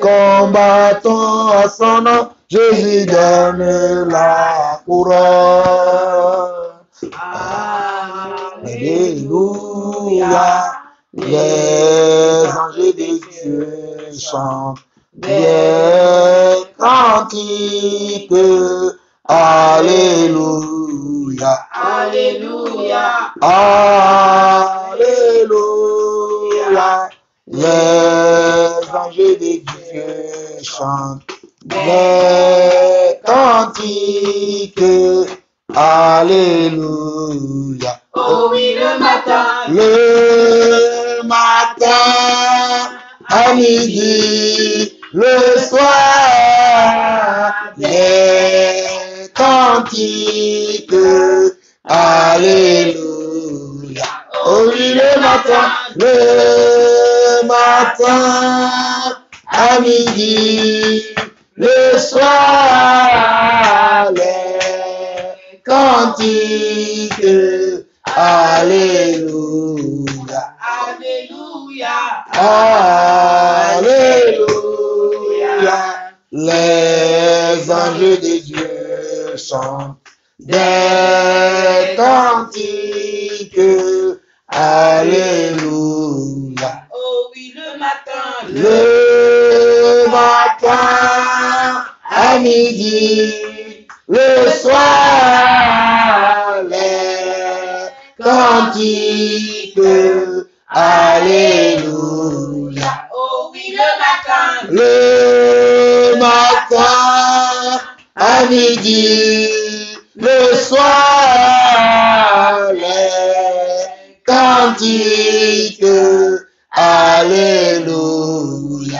combattons à son nom, Jésus donne la couronne. Alléluia, les anges de Dieu chantent des cantiques. Alléluia, Alléluia, alléluia, les anges de Dieu chantent des cantiques. Alléluia. oh oui, le matin, à midi, le soir, les cantiques. Alléluia. Oh oui, le matin, à midi, le soir, les cantiques. Alléluia. Alléluia, Alléluia. Les anges de Dieu chantent des cantiques. Alléluia. oh oui, le matin, À midi, le soir, les cantiques. Alléluia. oh oui, le matin, À midi, le soir, les cantiques. Alléluia.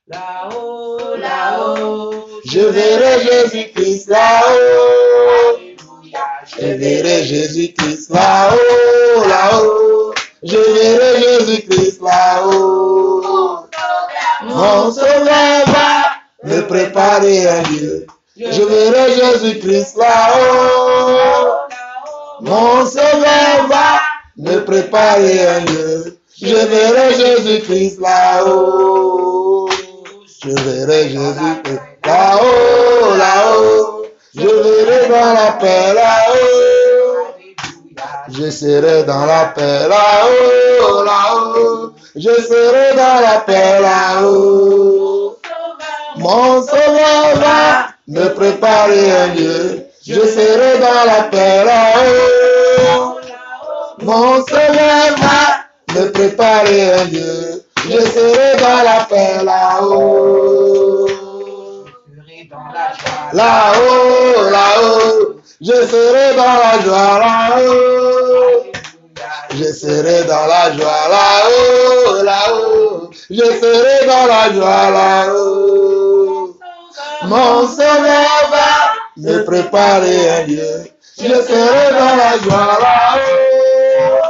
là-haut, là-haut, Je verrai Jésus-Christ là-haut. Alléluia, Je verrai Jésus-Christ là-haut, là-haut. Je verrai Jésus-Christ là-haut. Mon sauveur va me préparer un lieu. Je verrai Jésus-Christ là-haut. Mon sauveur va me préparer un lieu. Je verrai Jésus-Christ là-haut. Je verrai Jésus-Christ là-haut, là-haut. Je verrai dans la paix là-haut. Je serai dans la paix là-haut, là-haut. Je serai dans la paix là-haut. Mon sauveur va me préparer un lieu. Je serai dans la paix là-haut. Mon sauveur va me préparer un lieu. Je serai dans la paix là-haut. Là-haut, là-haut. Je serai dans la joie là-haut. Je serai dans la joie là-haut, là-haut. Je serai dans la joie là-haut. Mon sauveur va me préparer un lieu. Je serai dans la joie là-haut.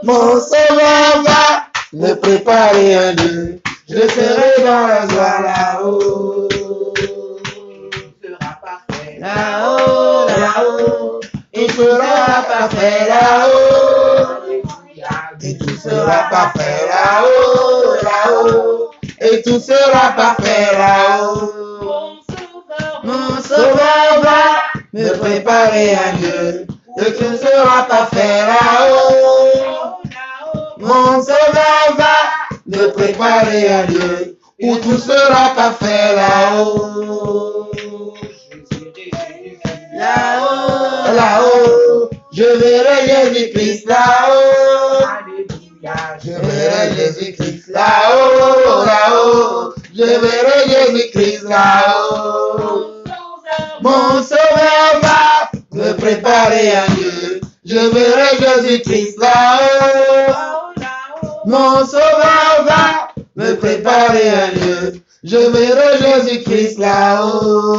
Mon sauveur va me préparer un lieu. Je serai dans la joie là-haut. Là-haut, là-haut. Il sera parfait là-haut. Et tout sera parfait là-haut, là-haut. Et tout sera parfait là-haut. Mon sauveur va me préparer un lieu. Et tout sera parfait là-haut. Mon sauveur va me préparer un lieu où tout sera parfait là-haut. Là-haut, là-haut, je verrai Jésus-Christ là-haut. Je verrai Jésus-Christ là-haut, là-haut. Je verrai Jésus-Christ là-haut. Mon sauveur va me préparer un lieu. Je verrai Jésus-Christ là-haut. Mon sauveur va me préparer un lieu. Je verrai Jésus-Christ là-haut.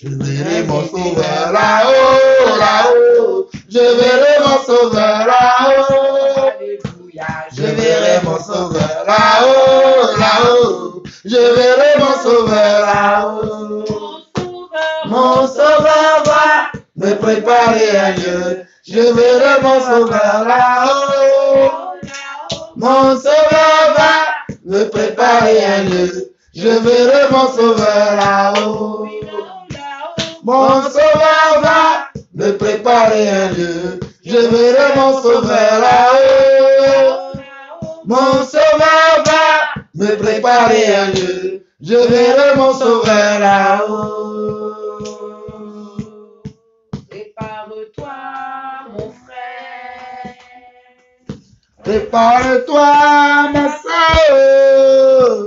Je verrai mon sauveur là-haut, là-haut. Je verrai mon sauveur là-haut. Je verrai mon sauveur là-haut, là-haut. Je verrai mon sauveur là-haut. Mon sauveur va me préparer un lieu. Je verrai mon sauveur là-haut. Mon sauveur va me préparer un lieu. Je verrai mon sauveur là-haut. Mon sauveur va me préparer un lieu. Je verrai mon sauveur là-haut. Mon sauveur va me préparer un lieu. Je verrai mon sauveur là-haut. Prépare-toi, mon frère. Prépare-toi, ma sœur.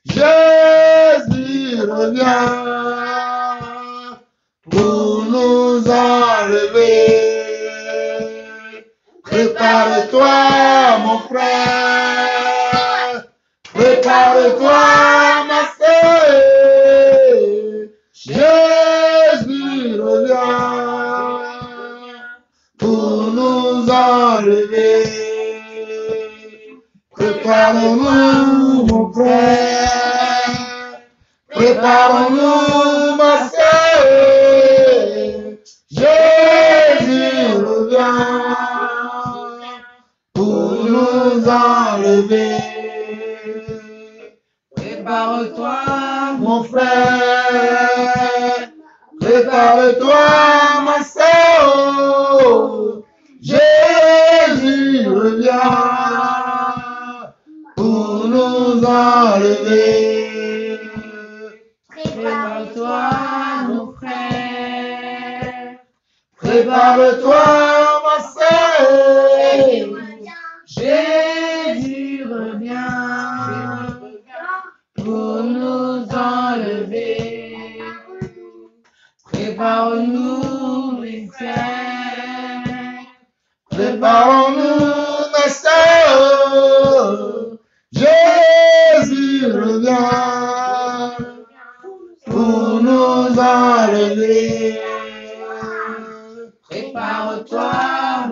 Jésus revient pour nous enlever. Prépare-toi, mon frère. Prépare-toi, ma sœur. Jésus revient pour nous enlever. Prépare-nous, mon frère. Prépare-nous, ma sœur. Jésus revient pour nous enlever. Prépare-toi, Mon frère, prépare-toi, ma sœur. Jésus revient pour nous enlever. prépare-toi, mon frère. Prépare-toi, ma sœur. Jésus revient pour nous enlever. Prépare-nous, mes frères. Préparons-nous, ma sœur. Jésus revient pour nous enlever. Prépare-toi,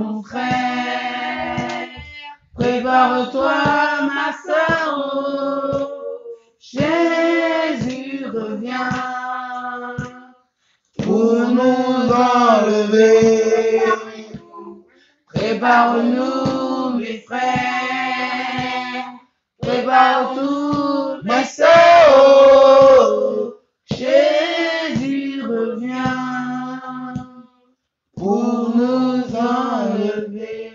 mon frère. Prépare-toi, ma sœur. Jésus revient Pour nous enlever. Prépare-nous, mes frères. Prépare-tout, Ma sœur. Jésus revient pour nous enlever.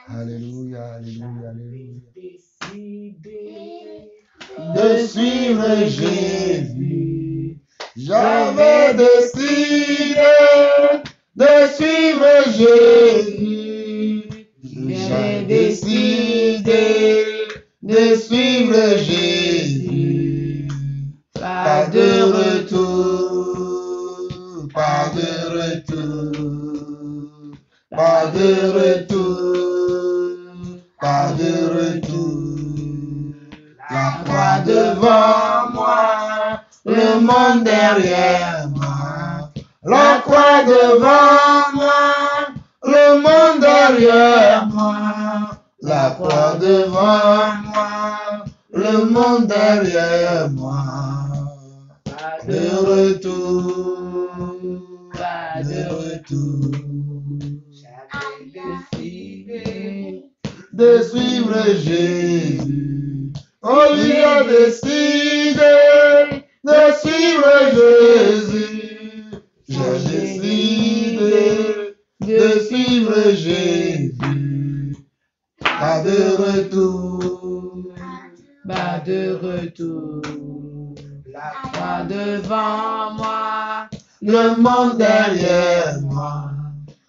Alléluia, alléluia, alléluia. Décidez De suivre Jésus. J'avais décidé de suivre Jésus. J'ai décidé de suivre Jésus. Pas de retour, pas de retour, pas de retour, pas de retour. La croix devant moi, le monde derrière moi. La croix devant moi, le monde derrière moi. La croix devant moi, le monde derrière moi. pas De de retour, pas de de retour. J'avais décidé De suivre Jésus. Oh, lui a décidé de suivre Jésus. J'ai décidé de suivre Jésus. Pas de retour, pas de retour. La croix devant moi, le monde derrière moi.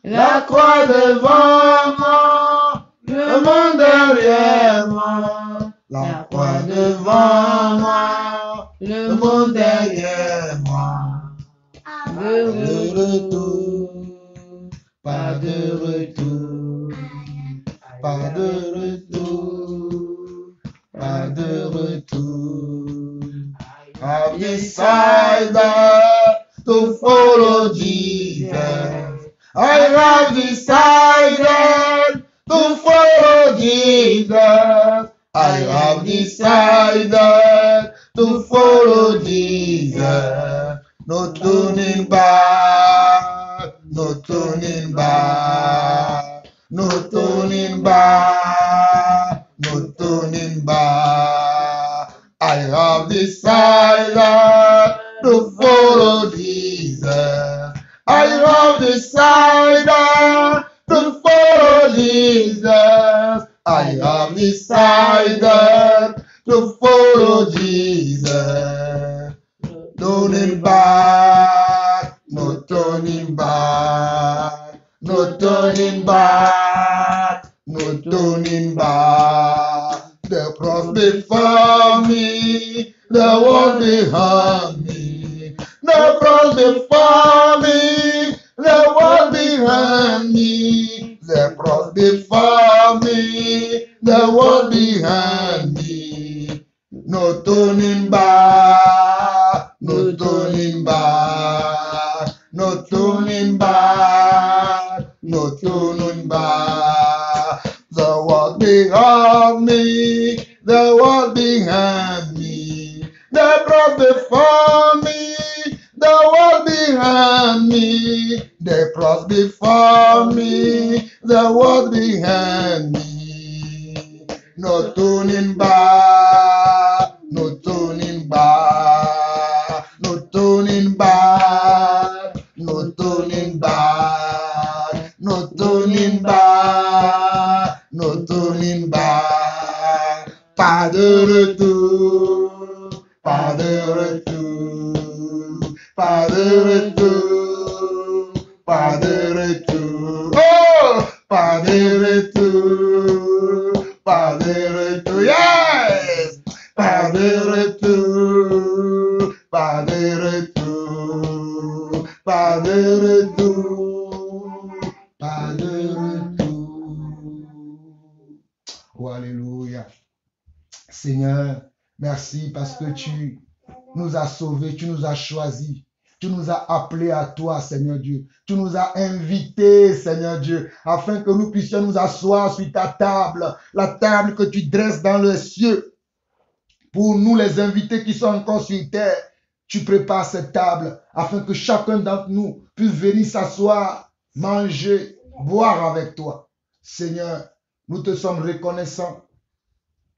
La croix devant moi, le monde derrière moi. La croix devant moi, le monde derrière moi. de De retour, retour, pas de retour, pas de retour, pas de retour. I've decided to follow Jesus. I have decided to follow Jesus. I have decided to follow Jesus. No turning back, no turning back, no turning back, no have decided to follow Jesus. Turning back, no turning back, no turning back, no turning back. The cross before me, the world behind me. The cross before me, the world behind me. The cross before me, the world behind me. No turning back, no turning back, no turning back, no turning back. The world behind me, the world behind me. The cross before me, the world behind me. The cross before me, the world behind me. No turning back, no turning back, no turning back, no turning back, no turning back, no turning back. Pas de retour, pas de retour, pas de retour, pas de retour. Oh, pas de retour, pas de retour. Yes, pas de retour, pas de retour, pas de retour, pas de retour. Oh, alléluia. Seigneur, merci parce que tu nous as sauvés, tu nous as choisis. Tu nous as appelés à toi, Seigneur Dieu. Tu nous as invités, Seigneur Dieu, afin que nous puissions nous asseoir sur ta table, la table que tu dresses dans le ciel. Pour nous, les invités qui sont encore sur terre, tu prépares cette table afin que chacun d'entre nous puisse venir s'asseoir, manger, boire avec toi. Seigneur, nous te sommes reconnaissants.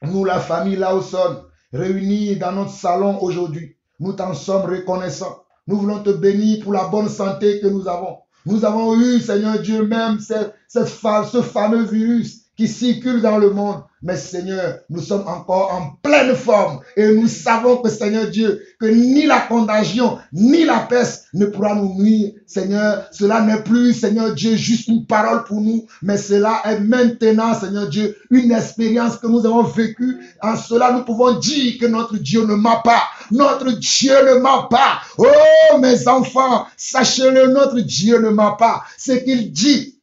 Nous, la famille Lawson, réunis dans notre salon aujourd'hui, nous t'en sommes reconnaissants. Nous voulons te bénir pour la bonne santé que nous avons. Nous avons eu, Seigneur Dieu, même ce fameux virus qui circule dans le monde. Mais Seigneur, nous sommes encore en pleine forme et nous savons que Seigneur Dieu, que ni la contagion, ni la peste ne pourra nous nuire. Seigneur, cela n'est plus, Seigneur Dieu, juste une parole pour nous, mais cela est maintenant, Seigneur Dieu, une expérience que nous avons vécue. En cela, nous pouvons dire que notre Dieu ne ment pas. Notre Dieu ne ment pas. Oh, mes enfants, sachez-le, notre Dieu ne ment pas. Ce qu'il dit,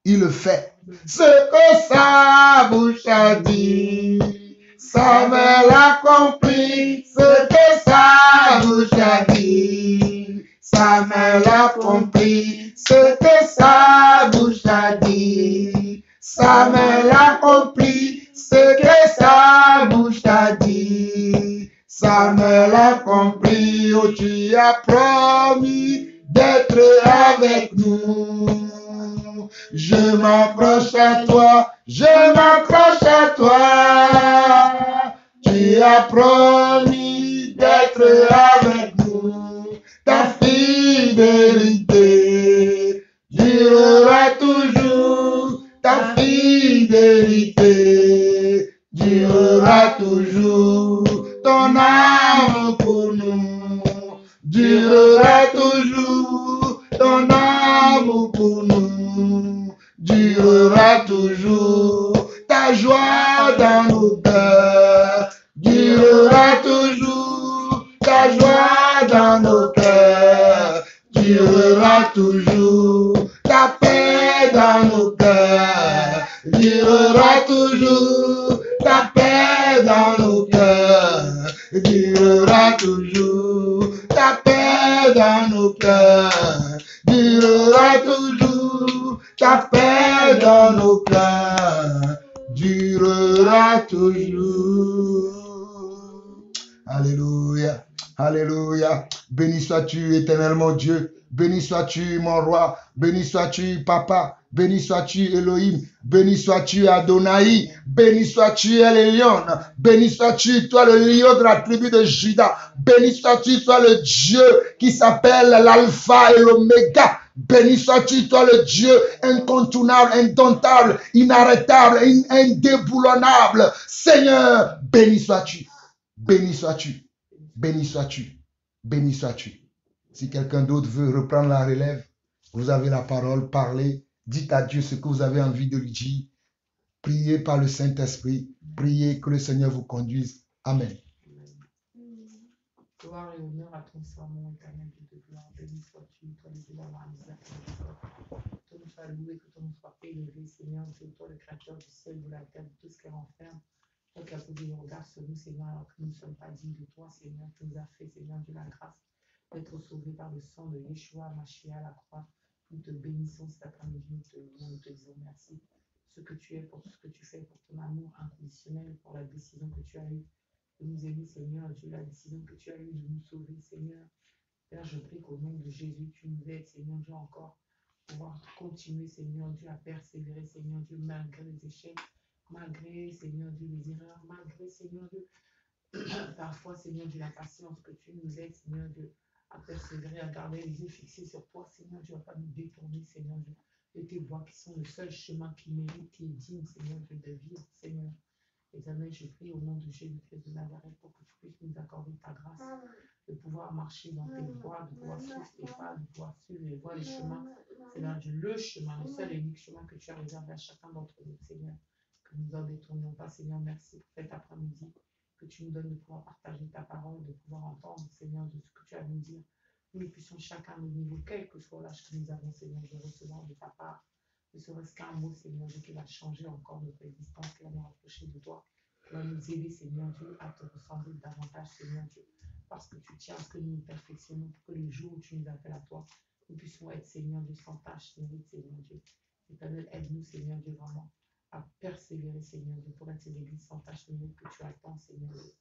il le fait. Ce que sa bouche a dit, sa main l'a accompli. Ce que sa bouche a dit, sa main l'a accompli. Ce que sa bouche a dit, sa main l'a accompli. Ce que sa bouche a dit, sa main l'a accompli. Oh, tu as promis d'être avec nous. Je m'approche à toi, je m'accroche à toi. Tu as promis d'être avec nous. Ta fidélité durera toujours. Ta fidélité durera toujours. Ton amour pour nous durera toujours. Ton amour pour nous durera toujours. Ta joie dans nos cœurs durera toujours. Ta joie dans nos cœurs durera toujours. Ta paix dans nos cœurs durera toujours. Ta paix dans nos cœurs durera toujours. Ta paix dans nos cœurs durera toujours. Ta paix dans nos cœurs durera toujours. Alléluia, alléluia. Béni sois-tu éternellement Dieu. Béni sois-tu mon roi. Béni sois-tu papa. Béni sois-tu Elohim. Béni sois-tu Adonai. Béni sois-tu El Elyon. Béni sois-tu toi le lion de la tribu de Juda. Béni sois-tu toi le Dieu qui s'appelle l'alpha et l'oméga. Béni sois-tu, toi le Dieu incontournable, indomptable, inarrêtable, indéboulonnable. Seigneur, béni sois-tu. Béni sois-tu. Béni sois-tu. Béni sois-tu. Si quelqu'un d'autre veut reprendre la relève, vous avez la parole, parlez, dites à Dieu ce que vous avez envie de lui dire. Priez par le Saint-Esprit. Priez que le Seigneur vous conduise. Amen. Gloire et honneur à ton serment éternel de gloire. Béni sois-tu, toi le Dieu d'avoir miséricorde. Que ton nom soit loué, que ton nom soit élevé, Seigneur. C'est toi le créateur du ciel, de la terre, de tout ce qui renferme. Toi qui as posé le regard sur nous, Seigneur, alors que nous ne sommes pas dignes de toi, Seigneur. Tu nous as fait, Seigneur, de la grâce d'être sauvés par le sang de Yeshua, Mashiach, à la croix. Nous te bénissons cet après-midi, nous te louons, nous te disons merci. Ce que tu es, pour tout ce que tu fais, pour ton amour inconditionnel, pour la décision que tu as eue de nous aimer, Seigneur, Dieu, la décision que tu as eue de nous sauver, Seigneur. Père, je prie qu'au nom de Jésus, tu nous aides, Seigneur Dieu, encore pouvoir continuer, Seigneur Dieu, à persévérer, Seigneur Dieu, malgré les échecs, malgré, Seigneur Dieu, les erreurs, malgré, Seigneur Dieu, parfois, Seigneur Dieu, la patience, que tu nous aides, Seigneur Dieu, à persévérer, à garder les yeux fixés sur toi, Seigneur Dieu, à ne pas nous détourner, Seigneur Dieu, de tes voies qui sont le seul chemin qui mérite, qui est digne, Seigneur Dieu, de vivre, Seigneur. Éternel, je prie au nom de Jésus-Christ de Nazareth pour que tu puisses nous accorder ta grâce, de pouvoir marcher dans tes voies, de pouvoir suivre tes pas, de pouvoir suivre les voies, les chemins. Seigneur Dieu, le chemin, le seul et unique chemin que tu as réservé à chacun d'entre nous, Seigneur. Que nous en détournions pas, Seigneur. Merci pour cet après-midi, que tu nous donnes de pouvoir partager ta parole, de pouvoir entendre, Seigneur, de ce que tu as à nous dire. Nous puissions chacun à nos niveaux, quel que soit l'âge que nous avons, Seigneur, de recevoir de ta part. Ne serait-ce qu'un mot, Seigneur Dieu, qui va changer encore notre existence, qui va nous rapprocher de toi, qui va nous aider, Seigneur Dieu, à te ressembler davantage, Seigneur Dieu, parce que tu tiens à ce que nous nous perfectionnons, pour que les jours où tu nous appelles à toi, nous puissions être, Seigneur Dieu, sans tâche, Seigneur Dieu. Éternel, aide-nous, Seigneur Dieu, vraiment, à persévérer, Seigneur Dieu, pour être ces églises sans tâche, Seigneur, que tu attends, Seigneur Dieu.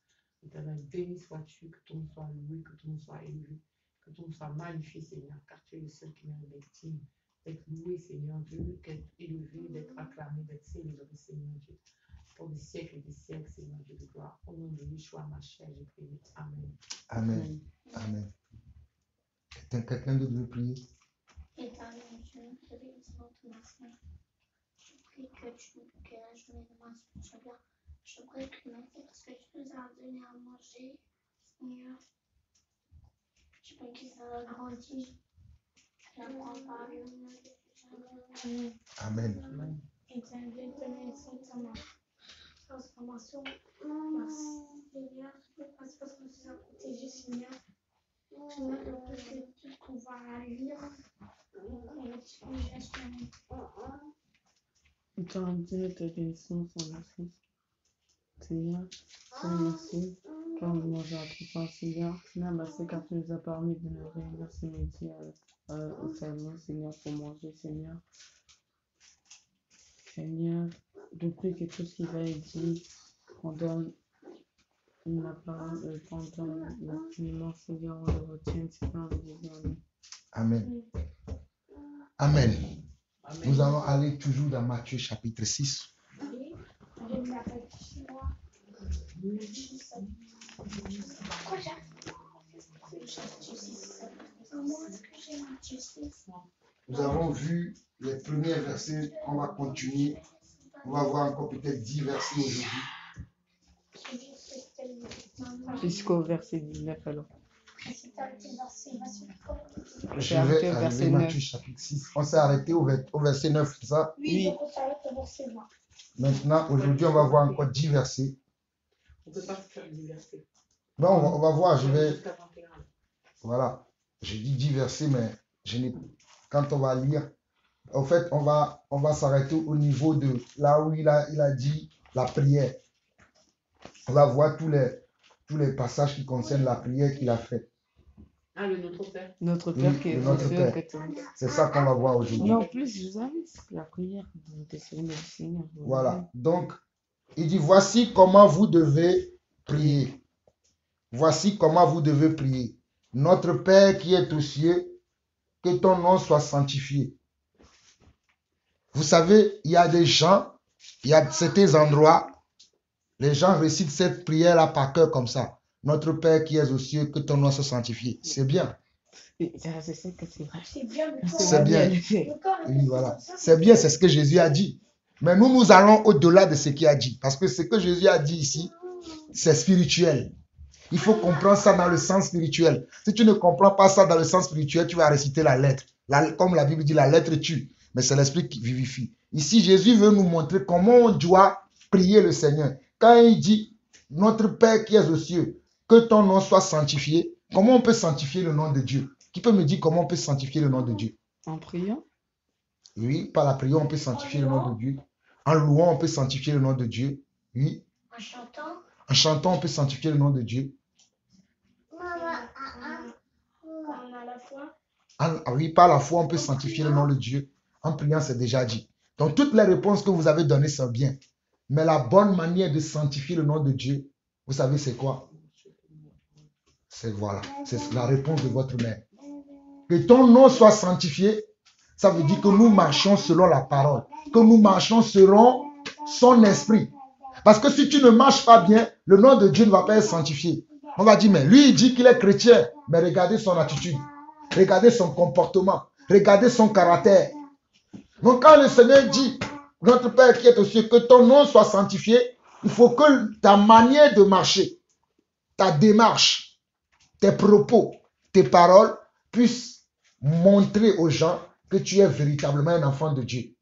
Éternel, béni sois-tu, que ton nom soit loué, que ton nom soit élevé, que ton nom soit magnifié, Seigneur, car tu es le seul qui mérite d'être digne, d'être loué, Seigneur Dieu, d'être élevé, d'être acclamé, d'être célébré, Seigneur Dieu, pour des siècles et des siècles, Seigneur Dieu de gloire. Au nom de Yeshua, Mashiach, j'ai prié. Amen. Amen. Amen. Quelqu'un d'autre veut prier? Éternel Dieu, je bénis ton matin. Je prie que la journée de mars soit bien. Je prie que maintenant, parce que tu nous as donné à manger, Seigneur. Je prie que ça va grandir. Amen. Amen. Éternel, donne ta transformation. Merci, Seigneur. Merci parce que tu nous as protégés, Seigneur. Seigneur, de tout qu'on va lire. Éternel Dieu, nous te bénissons, merci. Seigneur, merci. Quand nous mangeons à tout temps, Seigneur, merci car tu nous as permis de nous réunir ce midi au salon, Seigneur, pour manger, Seigneur. Seigneur, je prie que tout ce qui va être dit, qu'on donne la parole, qu'on donne l'enseignement, Seigneur, on le retienne, Seigneur, on le dit. Amen. Amen. Amen. Nous allons aller toujours dans Matthieu chapitre 6. Nous avons vu les premiers versets, on va continuer. On va voir encore peut-être 10 versets aujourd'hui. Jusqu'au verset 19 alors. Je vais arriver Matthieu chapitre 6. On s'est arrêté au verset 9, c'est ça? Oui. Maintenant, aujourd'hui, on va voir encore 10 versets. On ne peut pas faire 10 versets. Non, on va voir, je vais... Voilà, j'ai dit 10 versets, mais quand on va lire, en fait, on va s'arrêter au niveau de là où il a dit la prière. On va voir tous les passages qui concernent la prière qu'il a faite. Ah, le Notre Père. Notre Père qui est Notre Père. C'est ça qu'on va voir aujourd'hui. Mais en plus, je vous invite la prière du Seigneur. Voilà, donc, il dit, voici comment vous devez prier. Voici comment vous devez prier. Notre Père qui est aux cieux, que ton nom soit sanctifié. Vous savez, il y a des gens, il y a certains endroits, les gens récitent cette prière-là par cœur comme ça. Notre Père qui est aux cieux, que ton nom soit sanctifié. C'est bien. Je sais que c'est vrai. C'est bien le corps. C'est bien. Le corps est Oui, voilà. comme ça. C'est bien, c'est ce que Jésus a dit. Mais nous allons au-delà de ce qu'il a dit. Parce que ce que Jésus a dit ici, c'est spirituel. Il faut comprendre ça dans le sens spirituel. Si tu ne comprends pas ça dans le sens spirituel, tu vas réciter la lettre. Comme la Bible dit, la lettre tue. Mais c'est l'esprit qui vivifie. Ici, Jésus veut nous montrer comment on doit prier le Seigneur. Quand il dit, notre Père qui es aux cieux, que ton nom soit sanctifié, comment on peut sanctifier le nom de Dieu? Qui peut me dire comment on peut sanctifier le nom de Dieu? En priant. Oui, par la prière, on peut sanctifier le nom de Dieu. En louant, on peut sanctifier le nom de Dieu. Oui. En chantant. En chantant, on peut sanctifier le nom de Dieu. Quand on a la foi. Oui, par la foi, on peut sanctifier le nom de Dieu. En priant, c'est déjà dit. Donc, toutes les réponses que vous avez données sont bien. Mais la bonne manière de sanctifier le nom de Dieu, vous savez, c'est quoi? C'est voilà, c'est la réponse de votre mère. Que ton nom soit sanctifié, ça veut dire que nous marchons selon la parole. Que nous marchons selon son esprit. Parce que si tu ne marches pas bien, le nom de Dieu ne va pas être sanctifié. On va dire, mais lui, il dit qu'il est chrétien. Mais regardez son attitude. Regardez son comportement. Regardez son caractère. Donc quand le Seigneur dit, notre Père qui est aux cieux, que ton nom soit sanctifié, il faut que ta manière de marcher, ta démarche, tes propos, tes paroles puissent montrer aux gens que tu es véritablement un enfant de Dieu.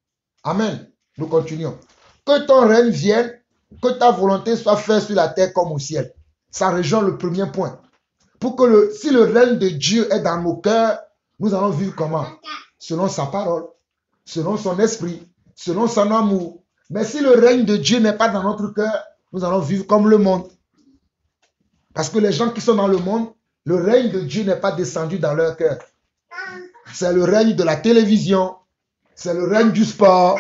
Amen. Nous continuons. Que ton règne vienne, que ta volonté soit faite sur la terre comme au ciel. Ça rejoint le premier point. Pour que si le règne de Dieu est dans nos cœurs, nous allons vivre comment? Selon sa parole, selon son esprit, selon son amour. Mais si le règne de Dieu n'est pas dans notre cœur, nous allons vivre comme le monde. Parce que les gens qui sont dans le monde, le règne de Dieu n'est pas descendu dans leur cœur. C'est le règne de la télévision, c'est le règne du sport,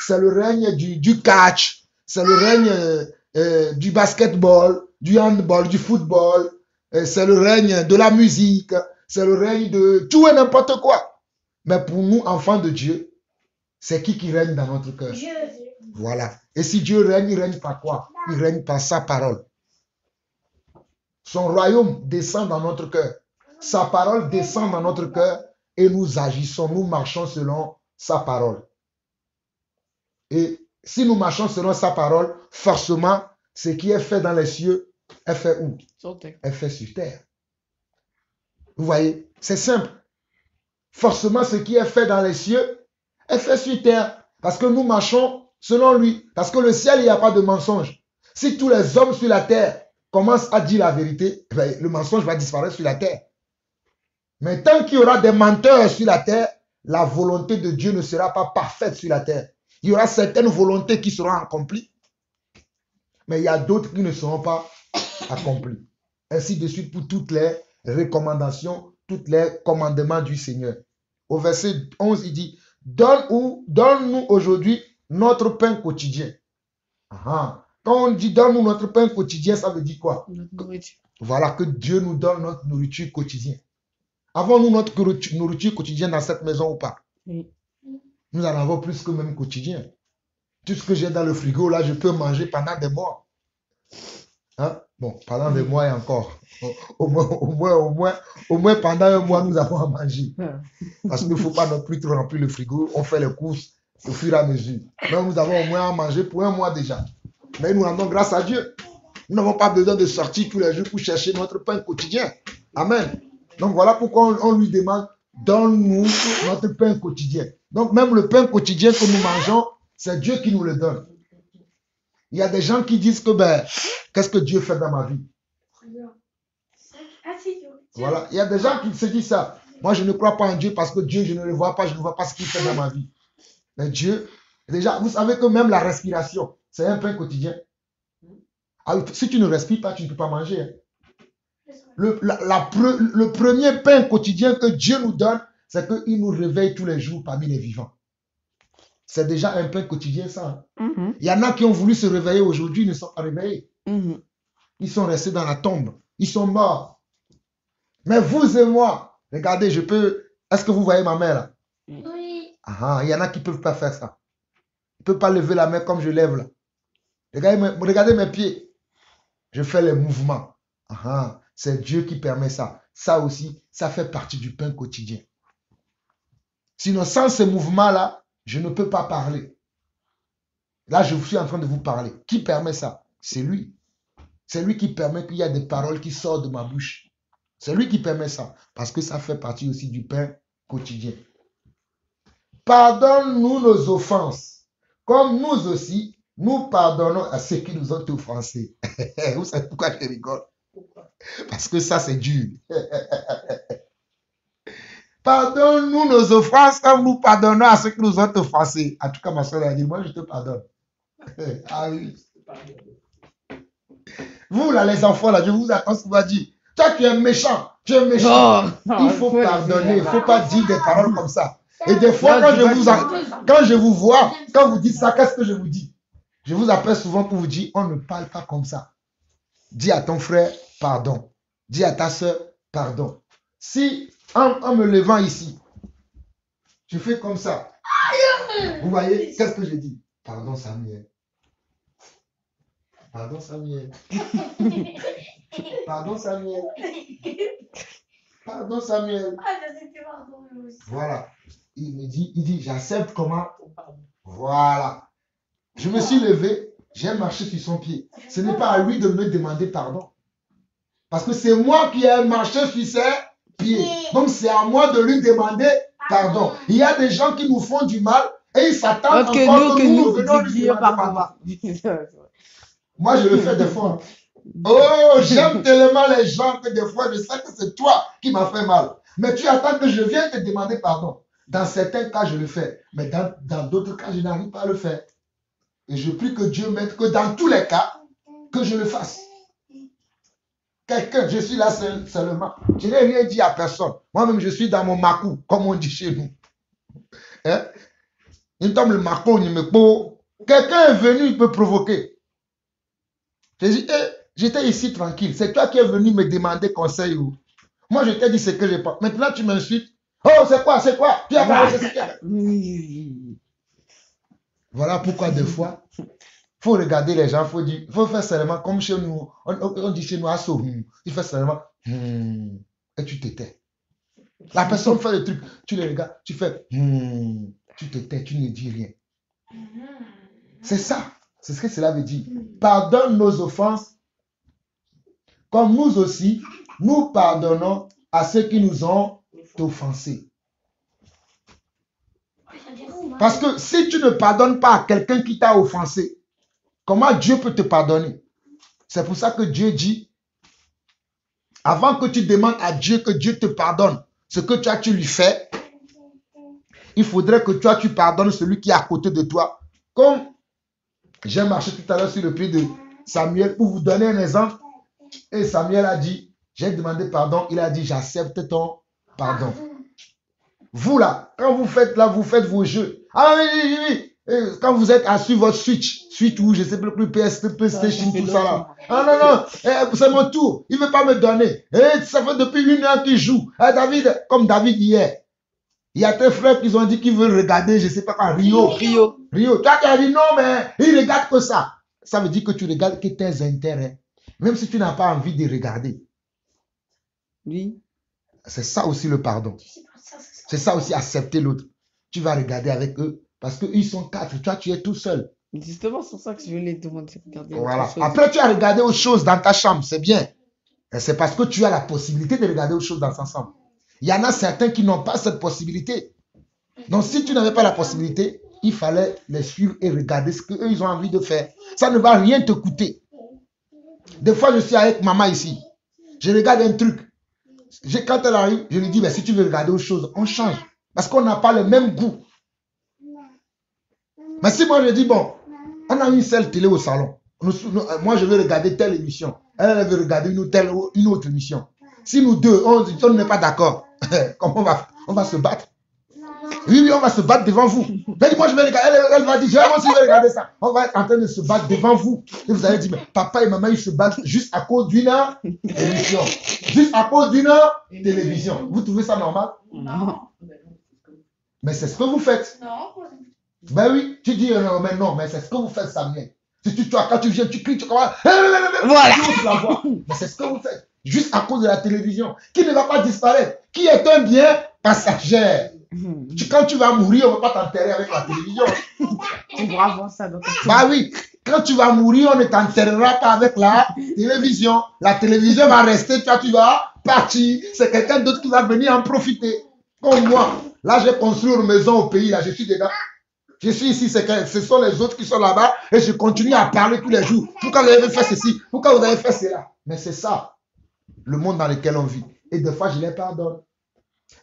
c'est le règne du catch, c'est le règne du basketball, du handball, du football, c'est le règne de la musique, c'est le règne de tout et n'importe quoi. Mais pour nous, enfants de Dieu, c'est qui règne dans notre cœur? Dieu. Voilà. Et si Dieu règne, il règne par quoi? Il règne par sa parole. Son royaume descend dans notre cœur. Sa parole descend dans notre cœur et nous agissons, nous marchons selon sa parole. Et si nous marchons selon sa parole, forcément, ce qui est fait dans les cieux est fait où? Sur terre. Est fait sur terre. Vous voyez, c'est simple. Forcément, ce qui est fait dans les cieux est fait sur terre. Parce que nous marchons selon lui. Parce que le ciel, il n'y a pas de mensonge. Si tous les hommes sur la terre commencent à dire la vérité, le mensonge va disparaître sur la terre. Mais tant qu'il y aura des menteurs sur la terre, la volonté de Dieu ne sera pas parfaite sur la terre. Il y aura certaines volontés qui seront accomplies, mais il y a d'autres qui ne seront pas accomplies. Ainsi de suite pour toutes les recommandations, tous les commandements du Seigneur. Au verset 11, il dit, donne-nous aujourd'hui notre pain quotidien. Quand on dit donne-nous notre pain quotidien, ça veut dire quoi? Notre nourriture. Voilà, que Dieu nous donne notre nourriture quotidienne. Avons-nous notre nourriture quotidienne dans cette maison ou pas? Oui. Nous en avons plus que même quotidien. Tout ce que j'ai dans le frigo, là, je peux manger pendant des mois. Hein? Bon, pendant des mois et encore. Au moins pendant un mois, nous avons à manger. Parce qu'il ne faut pas non plus trop remplir le frigo. On fait les courses au fur et à mesure. Donc, nous avons au moins à manger pour un mois déjà. Mais nous rendons grâce à Dieu. Nous n'avons pas besoin de sortir tous les jours pour chercher notre pain quotidien. Amen. Donc, voilà pourquoi on lui demande, donne-nous notre pain quotidien. Donc, même le pain quotidien que nous mangeons, c'est Dieu qui nous le donne. Il y a des gens qui disent que, qu'est-ce que Dieu fait dans ma vie? Voilà. Il y a des gens qui se disent ça. Moi, je ne crois pas en Dieu parce que Dieu, je ne le vois pas, je ne vois pas ce qu'il fait dans ma vie. Mais Dieu, déjà, vous savez que même la respiration, c'est un pain quotidien. Alors, si tu ne respires pas, tu ne peux pas manger. Hein. Le premier pain quotidien que Dieu nous donne, c'est qu'il nous réveille tous les jours parmi les vivants. C'est déjà un pain quotidien, ça. Il y en a qui ont voulu se réveiller aujourd'hui, ils ne sont pas réveillés. Ils sont restés dans la tombe. Ils sont morts. Mais vous et moi, regardez, est-ce que vous voyez ma main là? Oui. Il y en a qui ne peuvent pas faire ça. Ils ne peuvent pas lever la main comme je lève là. Regardez mes pieds. Je fais les mouvements. C'est Dieu qui permet ça. Ça aussi, ça fait partie du pain quotidien. Sinon, sans ce mouvement-là, je ne peux pas parler. Là, je suis en train de vous parler. Qui permet ça? C'est lui. C'est lui qui permet qu'il y ait des paroles qui sortent de ma bouche. C'est lui qui permet ça. Parce que ça fait partie aussi du pain quotidien. Pardonne-nous nos offenses, comme nous aussi, nous pardonnons à ceux qui nous ont offensés. Vous savez pourquoi je rigole? Pourquoi? Parce que ça, c'est dur. Pardonne-nous nos offenses comme nous pardonnons à ceux qui nous ont offensés. En tout cas, ma soeur a dit, moi, je te pardonne. Ah oui. Vous, là, les enfants, là, je vous attends ce qu'on va dire. Toi, tu es méchant. Tu es méchant. Il faut pardonner. Il ne faut pas dire des paroles comme ça. Et des fois, quand je vous vois, quand vous dites ça, qu'est-ce que je vous dis? Je vous appelle souvent pour vous dire, on ne parle pas comme ça. Dis à ton frère, pardon. Dis à ta soeur, pardon. Si, en me levant ici, je fais comme ça. Vous voyez, qu'est-ce que je dis? Pardon, Samuel. Pardon, Samuel. Pardon, Samuel. Pardon, Samuel. Voilà. Il dit, j'accepte comment? Voilà. Je me suis levé, j'ai marché sur son pied. Ce n'est pas à lui de me demander pardon. Parce que c'est moi qui ai marché sur ses pieds. Donc c'est à moi de lui demander pardon. Il y a des gens qui nous font du mal et ils s'attendent encore que nous venions lui demander pardon. Moi, je le fais des fois. Oh, j'aime tellement les gens que des fois, je sais que c'est toi qui m'as fait mal. Mais tu attends que je vienne te demander pardon. Dans certains cas, je le fais. Mais dans d'autres cas, je n'arrive pas à le faire. Et je prie que Dieu m'aide que dans tous les cas, que je le fasse. Quelqu'un, je suis là seulement. Je n'ai rien dit à personne. Moi-même, je suis dans mon macou, comme on dit chez nous. Hein? Il tombe le macou, il me peut. Quelqu'un est venu, il peut provoquer. J'ai dit, j'étais ici tranquille. C'est toi qui es venu me demander conseil. Moi, je t'ai dit ce que je pense. Maintenant, tu m'insultes. Oh, c'est quoi? Tu as parlé, c'est quoi? Voilà pourquoi des fois, il faut regarder les gens, il faut faire seulement comme chez nous. On dit chez nous, asso. Il fait seulement et tu te tais. La personne fait le truc, tu les regardes, tu fais tu te tais, tu ne dis rien. C'est ça. C'est ce que cela veut dire. Pardonne nos offenses, comme nous aussi, nous pardonnons à ceux qui nous ont offensés. Parce que si tu ne pardonnes pas à quelqu'un qui t'a offensé, comment Dieu peut te pardonner? C'est pour ça que Dieu dit, avant que tu demandes à Dieu que Dieu te pardonne ce que tu lui fais, il faudrait que toi, tu pardonnes celui qui est à côté de toi. Comme j'ai marché tout à l'heure sur le pied de Samuel pour vous donner un exemple. Et Samuel a dit, j'ai demandé pardon. Il a dit, j'accepte ton pardon. Vous là, quand vous faites vos jeux. Ah oui. Et quand vous êtes assis votre Switch ou je ne sais plus, PS, PlayStation, tout ça là. Ah non, c'est mon tour. Il ne veut pas me donner. Et ça fait depuis 1 heure qu'il joue. David, comme David hier. Il y a tes frères qui ont dit qu'ils veulent regarder, je ne sais pas quoi, Rio. Toi qui as dit non, mais il regarde que ça. Ça veut dire que tu regardes que tes intérêts. Même si tu n'as pas envie de regarder. Oui. C'est ça aussi le pardon. C'est ça aussi accepter l'autre. Tu vas regarder avec eux parce qu'ils sont 4. Toi, tu es tout seul. Justement, c'est pour ça que je voulais te demander de regarder. Voilà. Après, tu as regardé autre chose dans ta chambre. C'est bien. C'est parce que tu as la possibilité de regarder autre chose dans ta chambre. Il y en a certains qui n'ont pas cette possibilité. Donc, si tu n'avais pas la possibilité, il fallait les suivre et regarder ce qu'eux, ils ont envie de faire. Ça ne va rien te coûter. Des fois, je suis avec maman ici. Je regarde un truc. Quand elle arrive, je lui dis, mais si tu veux regarder autre chose, on change. Parce qu'on n'a pas le même goût. Mais si moi je dis, bon, on a une seule télé au salon. Moi, je veux regarder telle émission. Elle veut regarder une autre émission. Si nous deux, on n'est pas d'accord, comment on va se battre? Oui, on va se battre devant vous. Moi, je vais regarder. Elle va dire, moi aussi, je vais regarder ça. On va être en train de se battre devant vous. Et vous allez dire, mais papa et maman, ils se battent juste à cause d'une émission. Juste à cause d'une télévision. Vous trouvez ça normal? Non. Mais c'est ce que vous faites. Non. Ben oui, tu dis, mais non, mais c'est ce que vous faites, Samuel. Quand tu viens, tu cries, tu commences. Voilà. Mais c'est ce que vous faites. juste à cause de la télévision, qui ne va pas disparaître, qui est un bien passager. Quand tu vas mourir, on ne va pas t'enterrer avec la télévision. Tu pourras voir ça dans ton Bah oui, quand tu vas mourir, on ne t'enterrera pas avec la télévision. La télévision va rester, toi tu vas partir. C'est quelqu'un d'autre qui va venir en profiter. Comme moi. Là, j'ai construit une maison au pays, là, je suis dedans. Je suis ici, ce sont les autres qui sont là-bas et je continue à parler tous les jours. Pourquoi vous avez fait ceci? Pourquoi vous avez fait cela? Mais c'est ça, le monde dans lequel on vit. Et des fois, je les pardonne.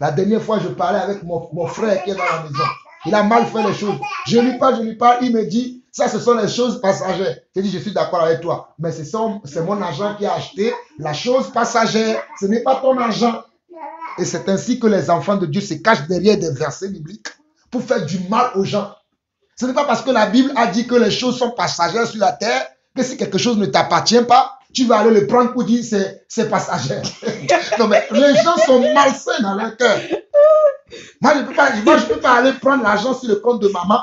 La dernière fois, je parlais avec mon frère qui est dans la maison. Il a mal fait les choses. Je lui parle, il me dit, ça, ce sont les choses passagères. Je dis, je suis d'accord avec toi. Mais c'est mon argent qui a acheté la chose passagère. Ce n'est pas ton argent. Et c'est ainsi que les enfants de Dieu se cachent derrière des versets bibliques pour faire du mal aux gens. Ce n'est pas parce que la Bible a dit que les choses sont passagères sur la terre que si quelque chose ne t'appartient pas, tu vas aller le prendre pour dire c'est passager. Non mais les gens sont malsains dans leur cœur. Moi, je peux pas aller prendre l'argent sur le compte de maman.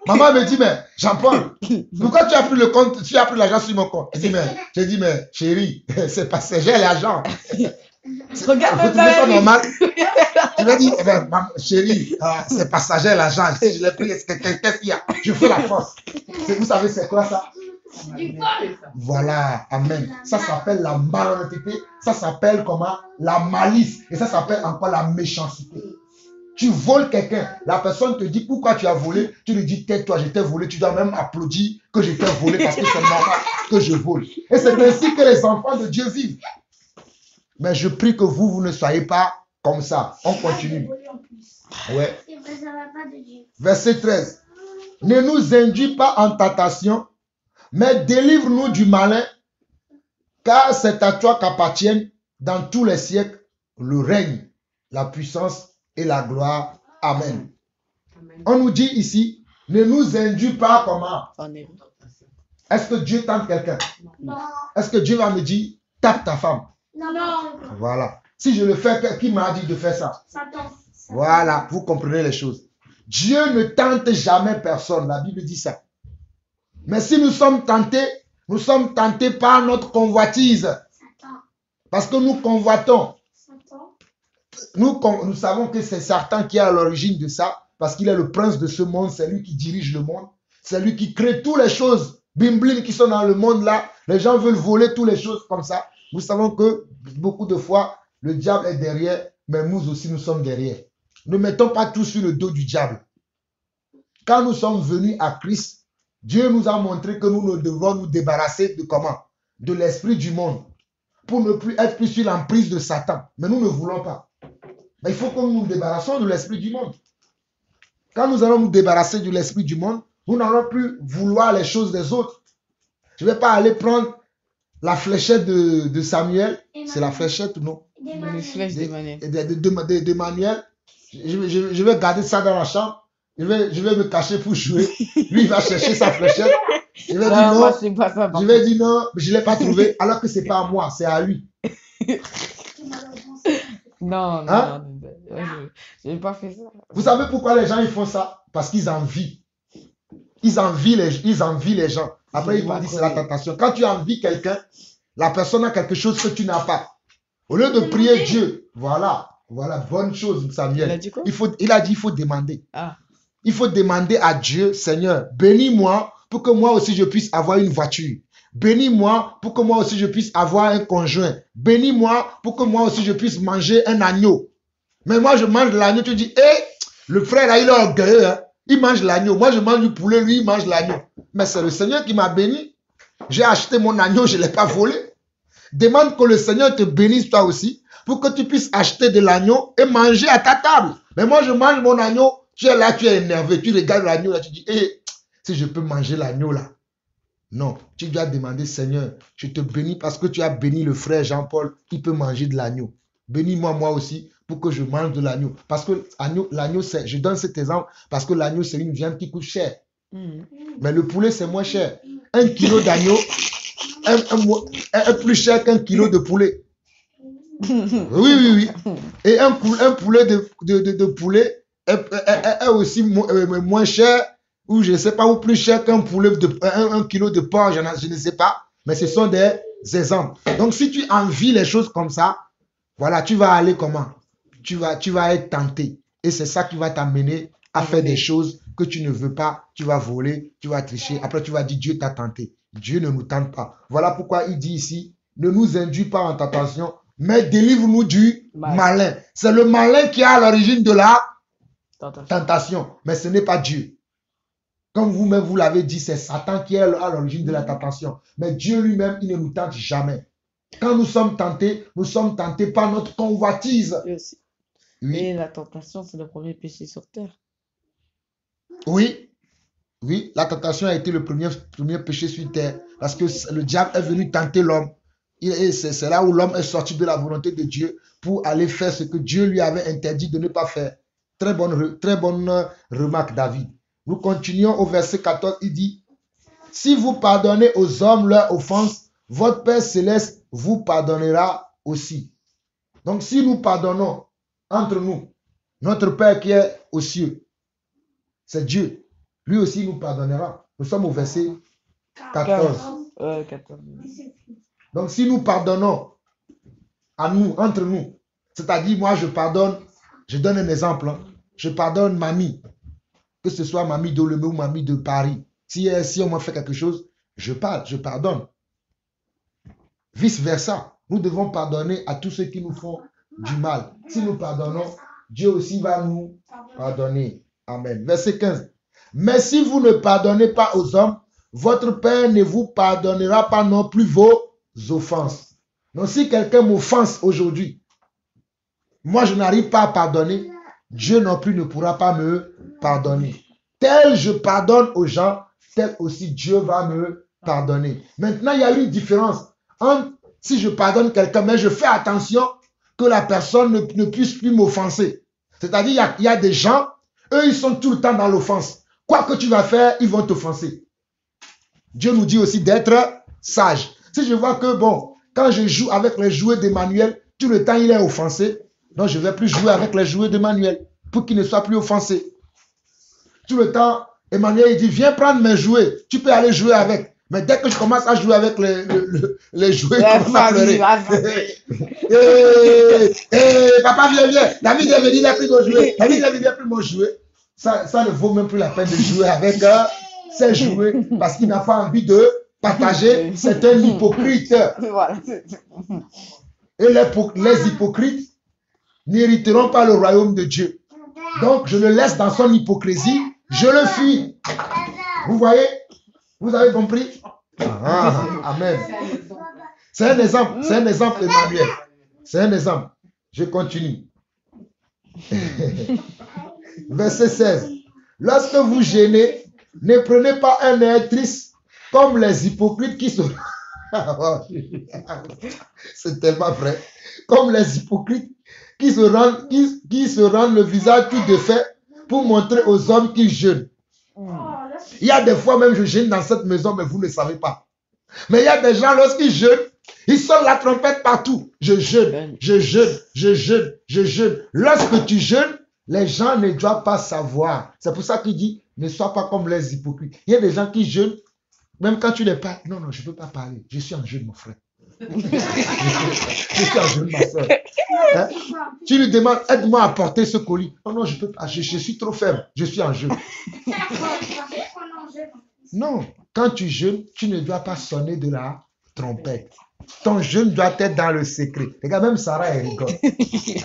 Maman me dit, mais Jean-Paul, pourquoi tu as pris l'argent sur mon compte? Je dis, mais chérie, c'est passager l'argent. Regarde, vous trouvez ça normal? Je lui ai dit, chérie, c'est passager l'argent. Si je l'ai pris, qu'est-ce qu'il y a? Je fais la force. Vous savez, c'est quoi ça? Voilà, amen. Ça s'appelle la malhonnêteté. Ça s'appelle comment? La malice. Et ça s'appelle encore la méchanceté. Tu voles quelqu'un. La personne te dit pourquoi tu as volé. Tu lui dis tais-toi, je t'ai volé. Tu dois même applaudir que je t'ai volé parce que c'est normal que je vole. Et c'est ainsi que les enfants de Dieu vivent. Mais je prie que vous ne soyez pas comme ça. On continue. Ouais. Verset 13. Ne nous induis pas en tentation, mais délivre-nous du malin, car c'est à toi qu'appartiennent dans tous les siècles le règne, la puissance et la gloire. Amen. Amen. On nous dit ici, ne nous induis pas comment? Est-ce que Dieu tente quelqu'un? Non. Est-ce que Dieu va me dire, tape ta femme? Non. Voilà. Si je le fais, qui m'a dit de faire ça? Satan. Voilà, vous comprenez les choses. Dieu ne tente jamais personne. La Bible dit ça. Mais si nous sommes tentés par notre convoitise. Satan. Parce que nous convoitons. Satan. Nous savons que c'est Satan qui est à l'origine de ça. Parce qu'il est le prince de ce monde. C'est lui qui dirige le monde. C'est lui qui crée toutes les choses. Bim blim qui sont dans le monde là. Les gens veulent voler toutes les choses comme ça. Nous savons que beaucoup de fois, le diable est derrière. Mais nous aussi, nous sommes derrière. Ne mettons pas tout sur le dos du diable. Quand nous sommes venus à Christ, Dieu nous a montré que nous devons nous débarrasser de comment? De l'esprit du monde. Pour ne plus être plus sur l'emprise de Satan. Mais nous ne voulons pas. Mais il faut que nous nous débarrassions de l'esprit du monde. Quand nous allons nous débarrasser de l'esprit du monde, nous n'allons plus vouloir les choses des autres. Je ne vais pas aller prendre la fléchette de Samuel. C'est la fléchette ou non? Les flèches d'Emmanuel. D'Emmanuel. Je vais garder ça dans la chambre. Je vais me cacher pour jouer. Lui, il va chercher sa fléchette. Je vais dire non. Moi, c'est pas ça. Je vais dire non, je ne l'ai pas trouvé. Alors que ce n'est pas à moi, c'est à lui. Non, Hein? je n'ai pas fait ça. Vous savez pourquoi les gens ils font ça? Parce qu'ils envient. Ils envient les gens. Après, ils vont dire c'est la tentation. Quand tu envies quelqu'un, la personne a quelque chose que tu n'as pas. Au lieu de prier Dieu, voilà, bonne chose, Samuel. Il a dit quoi? Il a dit il faut demander. Ah. Il faut demander à Dieu, Seigneur, bénis-moi pour que moi aussi je puisse avoir une voiture. Bénis-moi pour que moi aussi je puisse avoir un conjoint. Bénis-moi pour que moi aussi je puisse manger un agneau. Mais moi je mange l'agneau, tu dis, le frère là, il est orgueilleux, hein? Il mange l'agneau. Moi je mange du poulet, lui il mange l'agneau. Mais c'est le Seigneur qui m'a béni. J'ai acheté mon agneau, je ne l'ai pas volé. Demande que le Seigneur te bénisse toi aussi pour que tu puisses acheter de l'agneau et manger à ta table. Mais moi je mange mon agneau, tu es là, tu es énervé, tu regardes l'agneau là, tu dis, si je peux manger l'agneau là. Non, tu dois demander, Seigneur, je te bénis parce que tu as béni le frère Jean-Paul, il peut manger de l'agneau. Bénis-moi moi aussi pour que je mange de l'agneau. Parce que l'agneau, je donne cet exemple parce que l'agneau, c'est une viande qui coûte cher. Mais le poulet, c'est moins cher. 1 kilo d'agneau est plus cher qu'un kilo de poulet. Oui. Et un poulet de poulet est aussi moins cher, ou je ne sais pas, ou plus cher qu'un poulet un kilo de porc, je ne sais pas. Mais ce sont des exemples. Donc, si tu envies les choses comme ça, voilà, tu vas aller comment? Tu vas être tenté. Et c'est ça qui va t'amener à faire des choses que tu ne veux pas. Tu vas voler, tu vas tricher. Après, tu vas dire Dieu t'a tenté. Dieu ne nous tente pas. Voilà pourquoi il dit ici, ne nous induis pas en tentation, mais délivre-nous du malin. C'est le malin qui est à l'origine de la tentation, mais ce n'est pas Dieu. Comme vous-même, vous l'avez dit, c'est Satan qui est à l'origine de la tentation. Mais Dieu lui-même, il ne nous tente jamais. Quand nous sommes tentés par notre convoitise. Oui. Et la tentation, c'est le premier péché sur terre. Oui, la tentation a été le premier péché sur terre. Parce que le diable est venu tenter l'homme. C'est là où l'homme est sorti de la volonté de Dieu pour aller faire ce que Dieu lui avait interdit de ne pas faire. Très bonne remarque, David. Nous continuons au verset 14. Il dit, si vous pardonnez aux hommes leurs offenses, votre Père Céleste vous pardonnera aussi. Donc, si nous pardonnons entre nous, notre Père qui est aux cieux, c'est Dieu. Lui aussi nous pardonnera. Nous sommes au verset 14. 14. Donc, si nous pardonnons à nous, entre nous, c'est-à-dire moi je pardonne, je donne un exemple, hein, je pardonne mamie, que ce soit mamie d'Olomé ou mamie de Paris. Si on m'a fait quelque chose, je pardonne. Vice versa, nous devons pardonner à tous ceux qui nous font du mal. Si nous pardonnons, Dieu aussi va nous pardonner. Amen. Verset 15. Mais si vous ne pardonnez pas aux hommes, votre Père ne vous pardonnera pas non plus vos offenses. Donc si quelqu'un m'offense aujourd'hui, moi je n'arrive pas à pardonner, Dieu non plus ne pourra pas me pardonner. Tel je pardonne aux gens, tel aussi Dieu va me pardonner. Maintenant, il y a une différence entre si je pardonne quelqu'un, mais je fais attention que la personne ne puisse plus m'offenser. C'est-à-dire, il y a des gens, eux, ils sont tout le temps dans l'offense. Quoi que tu vas faire, ils vont t'offenser. Dieu nous dit aussi d'être sage. Si je vois que, bon, quand je joue avec les jouets d'Emmanuel, tout le temps, il est offensé, donc je ne vais plus jouer avec les jouets d'Emmanuel pour qu'il ne soit plus offensé. Tout le temps, Emmanuel, il dit, viens prendre mes jouets, tu peux aller jouer avec. Mais dès que je commence à jouer avec les jouets, je commence à pleurer. Papa, viens. David est venu, il a pris mon jouet. David est venu, il a pris mon jouet. Ça ne vaut même plus la peine de jouer avec ses jouets parce qu'il n'a pas envie de partager. C'est un hypocrite. Et les hypocrites n'hériteront pas le royaume de Dieu. Donc, je le laisse dans son hypocrisie. Je le fuis. Vous voyez? Vous avez compris? Amen. C'est un exemple, Emmanuel. C'est un exemple. Je continue. Verset 16. Lorsque vous gênez, ne prenez pas un air triste comme les hypocrites qui se... C'est tellement vrai. Comme les hypocrites qui se rendent le visage tout défait pour montrer aux hommes qu'ils jeûnent. Il y a des fois même je jeûne dans cette maison, mais vous ne savez pas. Mais il y a des gens, lorsqu'ils jeûnent, ils sonnent la trompette partout. Je jeûne, je jeûne, je jeûne, je jeûne. Lorsque tu jeûnes, les gens ne doivent pas savoir. C'est pour ça qu'il dit, ne sois pas comme les hypocrites. Il y a des gens qui jeûnent, même quand tu les parles. Non, je ne peux pas parler. Je suis en jeûne, mon frère. Je suis en jeûne, ma soeur. Hein? Tu lui demandes, aide-moi à porter ce colis. Non, je peux pas. Je suis trop faible. Je suis en jeûne. Non, quand tu jeûnes, tu ne dois pas sonner de la trompette. Ton jeûne doit être dans le secret. Regarde, même Sarah, elle rigole.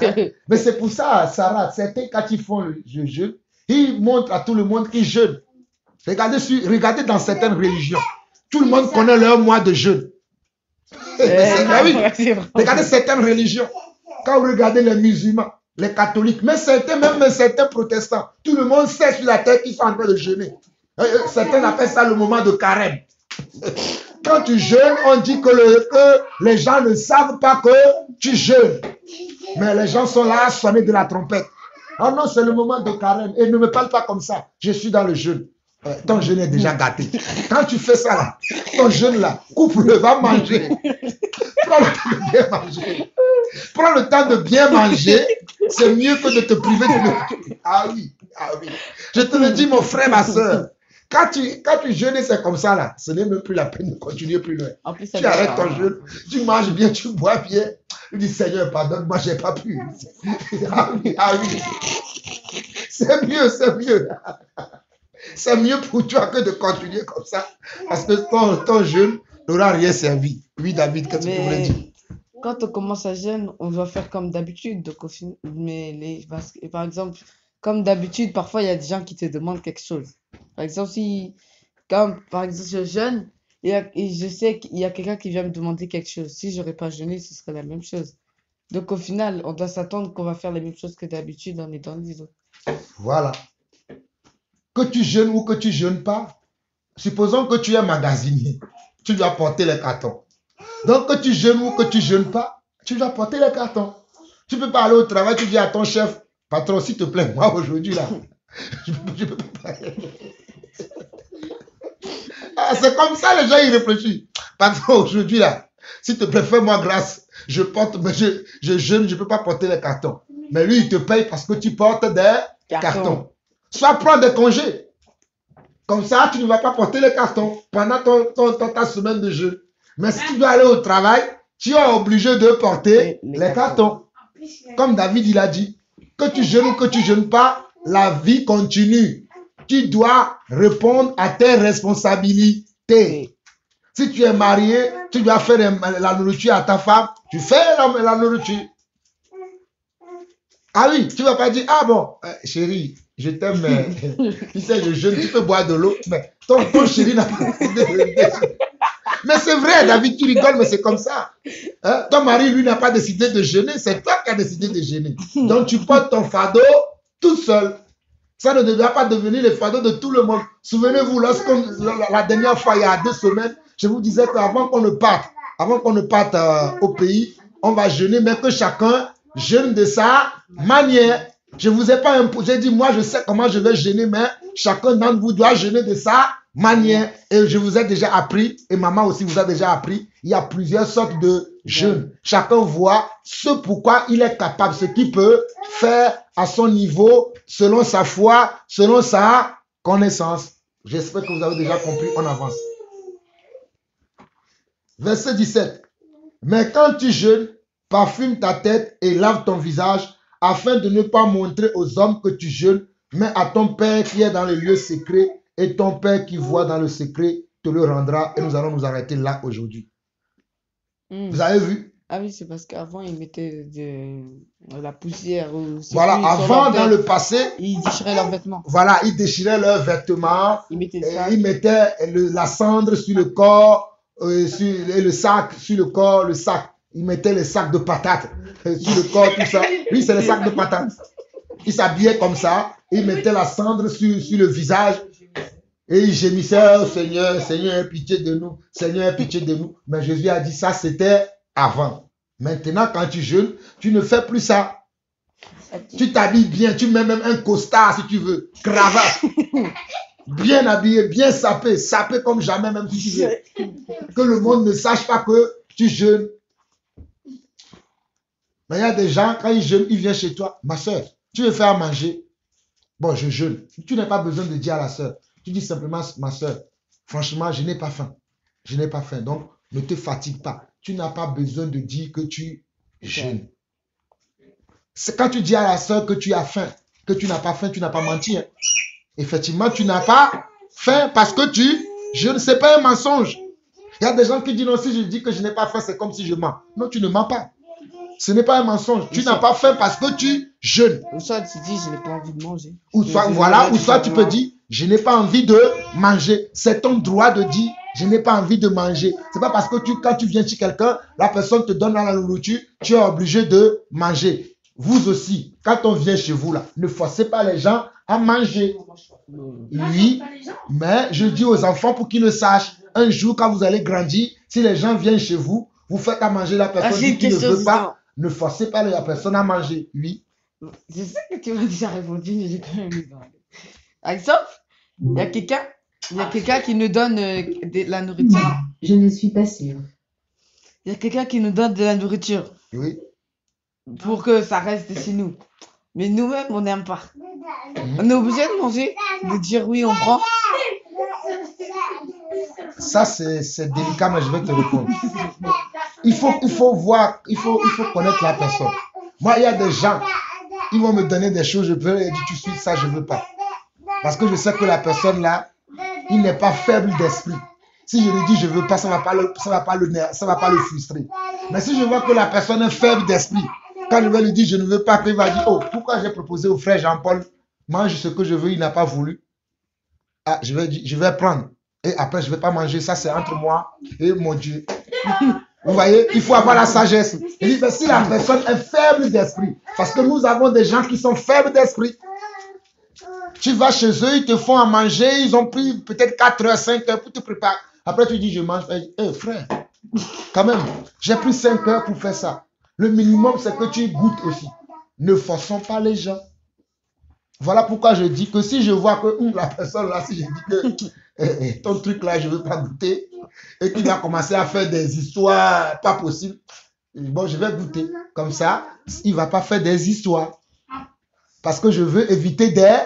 Hein? Mais c'est pour ça, Sarah, certains, quand ils font le jeûne, ils montrent à tout le monde qu'ils jeûnent. Regardez dans certaines religions. Tout le monde connaît leur mois de jeûne. Regardez certaines religions. Quand vous regardez les musulmans, les catholiques, même certains protestants, tout le monde sait sur la terre qu'ils sont en train de jeûner. Certains appellent ça le moment de carême. Quand tu jeûnes, on dit que les gens ne savent pas que tu jeûnes. Mais les gens sont là à sonner de la trompette. Ah non, c'est le moment de carême. Et ne me parle pas comme ça. Je suis dans le jeûne. Ton jeûne est déjà gâté. Quand tu fais ça là, ton jeûne là, coupe-le, va manger. Prends le temps de bien manger. Prends le temps de bien manger. C'est mieux que de te priver de nourriture. Ah oui. Je te le dis, mon frère, ma soeur. Quand tu jeûnes, c'est comme ça là. Ce n'est même plus la peine de continuer plus loin. En plus, ça Tu arrêtes dépend. ton jeûne, tu manges bien, tu bois bien. Tu dis Seigneur, pardonne-moi, j'ai pas pu. Ah oui, ah oui. C'est mieux, c'est mieux. C'est mieux pour toi que de continuer comme ça. Parce que ton jeûne n'aura rien servi. Oui, David, qu'est-ce que tu voulais dire? Mais quand on commence à jeûner, on doit faire comme d'habitude. Donc, par exemple, comme d'habitude, parfois, il y a des gens qui te demandent quelque chose. Par exemple, par exemple, je jeûne et je sais qu'il y a quelqu'un qui vient me demander quelque chose. Si je n'aurais pas jeûné, ce serait la même chose. Donc, au final, on doit s'attendre qu'on va faire la même chose que d'habitude en étant les autres. Voilà. Que tu jeûnes ou que tu jeûnes pas, supposons que tu es magasinier, tu dois porter les cartons. Donc, que tu jeûnes ou que tu jeûnes pas, tu dois porter les cartons. Tu peux pas aller au travail, tu dis à ton chef, patron, s'il te plaît, moi aujourd'hui là, je peux pas. Ah, c'est comme ça les gens ils réfléchissent. Patron, aujourd'hui là, s'il te plaît, fais-moi grâce. Je jeûne, je peux pas porter les cartons. Mais lui, il te paye parce que tu portes des cartons. Soit prends des congés. Comme ça, tu ne vas pas porter les cartons pendant ta semaine de jeûne. Mais si tu dois aller au travail, tu es obligé de porter les cartons. Comme David, il a dit, que tu jeûnes ou que tu jeûnes pas, la vie continue. Tu dois répondre à tes responsabilités. Si tu es marié, tu dois faire la nourriture à ta femme, tu fais la nourriture. Ah oui, tu ne vas pas dire, ah bon, chérie, je t'aime, mais tu sais, je jeûne, tu peux boire de l'eau, mais ton chéri n'a pas décidé de jeûner. Mais c'est vrai, David, tu rigoles, mais c'est comme ça. Hein? Ton mari, lui, n'a pas décidé de jeûner, c'est toi qui as décidé de jeûner. Donc, tu portes ton fardeau tout seul. Ça ne devrait pas devenir le fardeau de tout le monde. Souvenez-vous, la dernière fois, il y a 2 semaines, je vous disais qu'avant qu'on ne parte au pays, on va jeûner, mais que chacun jeûne de sa manière. Je ne vous ai pas imposé, j'ai dit, moi, je sais comment je vais jeûner, mais chacun d'entre vous doit jeûner de sa manière. Et je vous ai déjà appris, et maman aussi vous a déjà appris, il y a plusieurs sortes de jeûnes. Chacun voit ce pourquoi il est capable, ce qu'il peut faire à son niveau, selon sa foi, selon sa connaissance. J'espère que vous avez déjà compris, on avance. Verset 17. Mais quand tu jeûnes, parfume ta tête et lave ton visage, afin de ne pas montrer aux hommes que tu jeûnes, mais à ton Père qui est dans le lieu secret, et ton Père qui voit dans le secret te le rendra. Et nous allons nous arrêter là aujourd'hui. Vous avez vu? Ah oui, c'est parce qu'avant, ils mettaient de la poussière. Voilà, avant, dans le passé, ils déchiraient leurs vêtements. Voilà, ils déchiraient leurs vêtements. Ils mettaient la cendre sur le corps, et le sac sur le corps, le sac. Ils mettaient les sacs de patates sur le corps, tout ça. Oui, c'est les sacs de patates. Ils s'habillaient comme ça. Ils mettaient la cendre sur le visage. Et ils gémissaient, oh Seigneur, Seigneur, aie pitié de nous. Seigneur, aie pitié de nous. Mais Jésus a dit ça, c'était avant. Maintenant, quand tu jeûnes, tu ne fais plus ça. Tu t'habilles bien, tu mets même un costard si tu veux, cravate. Bien habillé, bien sapé comme jamais, même si tu veux. Que le monde ne sache pas que tu jeûnes. Mais il y a des gens, quand ils jeûnent, ils viennent chez toi. Ma soeur, tu veux faire à manger? Bon, je jeûne. Tu n'as pas besoin de dire à la soeur. Tu dis simplement, ma soeur, franchement, je n'ai pas faim. Je n'ai pas faim. Donc, ne te fatigue pas. Tu n'as pas besoin de dire que tu jeûnes. C'est quand tu dis à la soeur que tu as faim, que tu n'as pas faim, tu n'as pas menti. Hein. Effectivement, tu n'as pas faim parce que tu jeûnes. Ce n'est pas un mensonge. Il y a des gens qui disent, non, si je dis que je n'ai pas faim, c'est comme si je mens. Non, tu ne mens pas. Ce n'est pas un mensonge. Tu n'as pas faim parce que tu jeûnes. Ou soit tu dis, je n'ai pas envie de manger. Ou soit tu peux dire, je n'ai pas envie de manger. C'est ton droit de dire, je n'ai pas envie de manger. Ce n'est pas parce que quand tu viens chez quelqu'un, la personne te donne la nourriture, tu es obligé de manger. Vous aussi, quand on vient chez vous, là, ne forcez pas les gens à manger. Oui, mais je dis aux enfants pour qu'ils le sachent. Un jour, quand vous allez grandir, si les gens viennent chez vous, vous faites à manger, la personne dit qu'il ne veut pas. Ne forcez pas la personne à manger. Oui. Je sais que tu m'as déjà répondu, mais j'ai quand même mis dans Par exemple, il y a quelqu'un qui nous donne de la nourriture. Je ne suis pas sûre. Il y a quelqu'un qui nous donne de la nourriture. Oui. Pour que ça reste chez nous. Mais nous-mêmes, on n'aime pas. On est obligé de manger, de dire oui, on prend. Ça, c'est délicat, mais je vais te répondre. Il faut voir, il faut connaître la personne. Moi, il y a des gens, ils vont me donner des choses, je peux leur dire tout de suite, ça, je ne veux pas. Parce que je sais que la personne là, il n'est pas faible d'esprit. Si je lui dis je ne veux pas, ça ne va pas le frustrer. Mais si je vois que la personne est faible d'esprit, quand je vais lui dire je ne veux pas, qu'il va dire oh, pourquoi j'ai proposé au frère Jean-Paul, mange ce que je veux, il n'a pas voulu. Ah, je vais prendre. Et après, je ne vais pas manger. Ça, c'est entre moi et mon Dieu. Vous voyez, il faut avoir la sagesse. Il dit, mais si la personne est faible d'esprit, parce que nous avons des gens qui sont faibles d'esprit. Tu vas chez eux, ils te font à manger, ils ont pris peut-être 4 heures, 5 heures pour te préparer. Après, tu dis, je mange. Eh, frère, quand même, j'ai pris 5 heures pour faire ça. Le minimum, c'est que tu goûtes aussi. Ne forçons pas les gens. Voilà pourquoi je dis que si je vois que la personne là, si je dis que ton truc là, je ne veux pas goûter, et qu'il va commencer à faire des histoires pas possibles, bon, je vais goûter. Comme ça, il ne va pas faire des histoires. Parce que je veux éviter des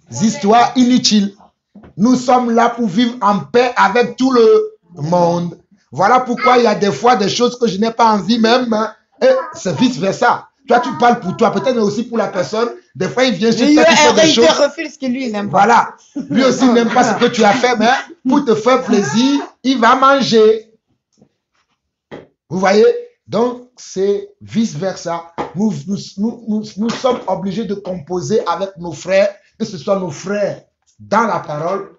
histoires inutiles. Nous sommes là pour vivre en paix avec tout le monde. Voilà pourquoi il y a des fois des choses que je n'ai pas envie même. Et c'est vice versa. Toi, tu parles pour toi, peut-être aussi pour la personne. Des fois, il vient chez toi, tu fais des choses. Il te refuse ce que lui, il n'aime pas. Voilà. Lui aussi, il n'aime pas ce que tu as fait, mais pour te faire plaisir, il va manger. Vous voyez? Donc, c'est vice versa. Nous sommes obligés de composer avec nos frères, que ce soit nos frères dans la parole,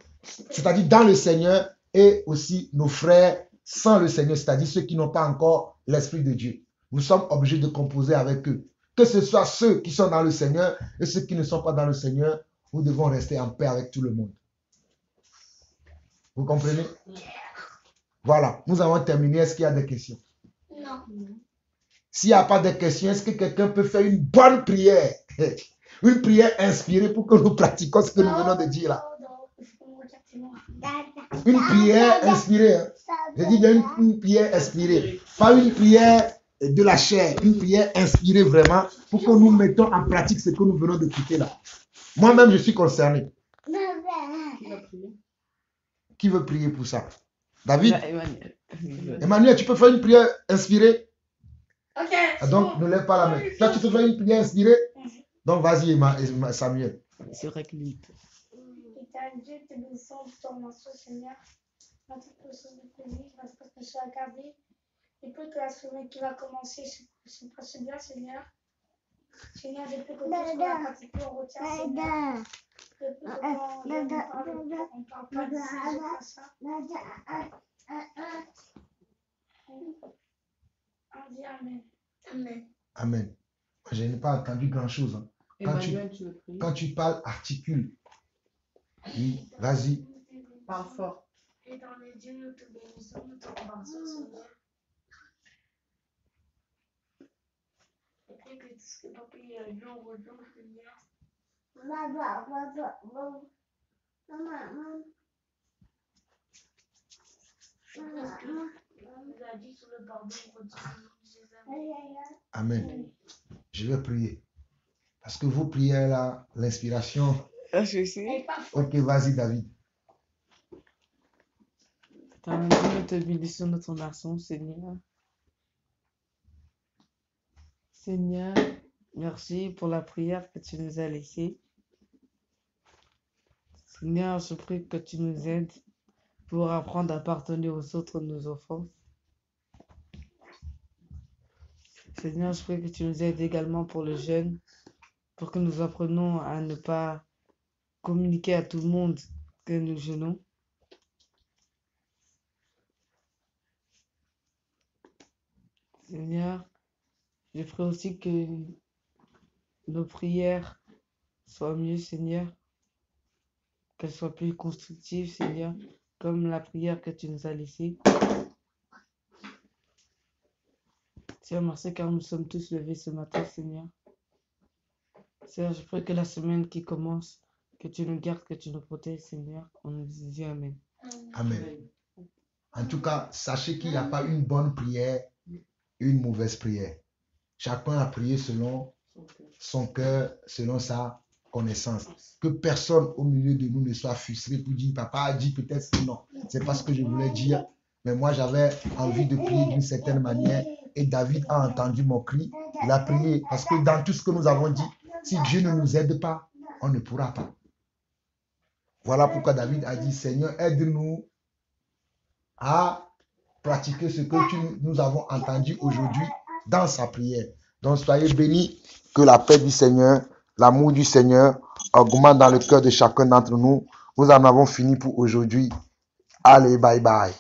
c'est-à-dire dans le Seigneur, et aussi nos frères sans le Seigneur, c'est-à-dire ceux qui n'ont pas encore l'Esprit de Dieu. Nous sommes obligés de composer avec eux. Que ce soit ceux qui sont dans le Seigneur et ceux qui ne sont pas dans le Seigneur, nous devons rester en paix avec tout le monde. Vous comprenez? Voilà, nous avons terminé. Est-ce qu'il y a des questions? Non. S'il n'y a pas de questions, est-ce que quelqu'un peut faire une bonne prière? Une prière inspirée pour que nous pratiquions ce que nous venons de dire là. Une prière inspirée. Hein? Je dis bien une prière inspirée. Pas une prière de la chair. Une prière inspirée vraiment pour que nous mettons en pratique ce que nous venons de quitter là. Moi-même, je suis concerné. Qui veut prier pour ça? David? Emmanuel, tu peux faire une prière inspirée? Ok. Donc, ne lève pas la main. Toi, tu peux faire une prière inspirée? Donc, vas-y, Samuel. C'est vrai que lui. Éternel Dieu, te bénissons pour ton mention, Seigneur. Notre personne de plaisir, parce que je suis accablé. Et puis que la semaine qui va commencer se passe bien, Seigneur. Seigneur, depuis que tu sois pratiqué, on retient, Seigneur. Depuis que on parle pas de ça. On dit Amen. Amen. Amen. Je n'ai pas entendu grand-chose. Hein. Quand tu parles, articule. Oui, vas-y. Parle fort. Et dans les dieux, nous te bénissons, nous te remercions, Seigneur. Et puis que tout ce que papa a dit, on rejoint, Seigneur. Amen. Je vais prier. Parce que vos prières là, l'inspiration. Je sais. Ok, vas-y, David. Nous te bénissons, notre nation, Seigneur. Seigneur, merci pour la prière que tu nous as laissée. Seigneur, je prie que tu nous aides pour apprendre à pardonner aux autres nos offenses. Seigneur, je prie que tu nous aides également pour le jeûne, pour que nous apprenions à ne pas communiquer à tout le monde que nous jeûnons. Seigneur, je prie aussi que nos prières soient mieux, Seigneur, qu'elles soient plus constructives, Seigneur, comme la prière que tu nous as laissée. Seigneur, merci car nous sommes tous levés ce matin, Seigneur. Seigneur, je prie que la semaine qui commence, que tu nous gardes, que tu nous protèges, Seigneur. On nous dit Amen. Amen. En tout cas, sachez qu'il n'y a pas une bonne prière, une mauvaise prière. Chacun a prié selon son cœur, selon sa connaissance. Que personne au milieu de nous ne soit frustré pour dire, papa a dit peut-être que non. C'est pas ce que je voulais dire. Mais moi, j'avais envie de prier d'une certaine manière. Et David a entendu mon cri. Il a prié. Parce que dans tout ce que nous avons dit, si Dieu ne nous aide pas, on ne pourra pas. Voilà pourquoi David a dit, Seigneur, aide-nous à pratiquer ce que nous avons entendu aujourd'hui dans sa prière. Donc, soyez bénis, que la paix du Seigneur, l'amour du Seigneur augmente dans le cœur de chacun d'entre nous. Nous en avons fini pour aujourd'hui. Allez, bye bye.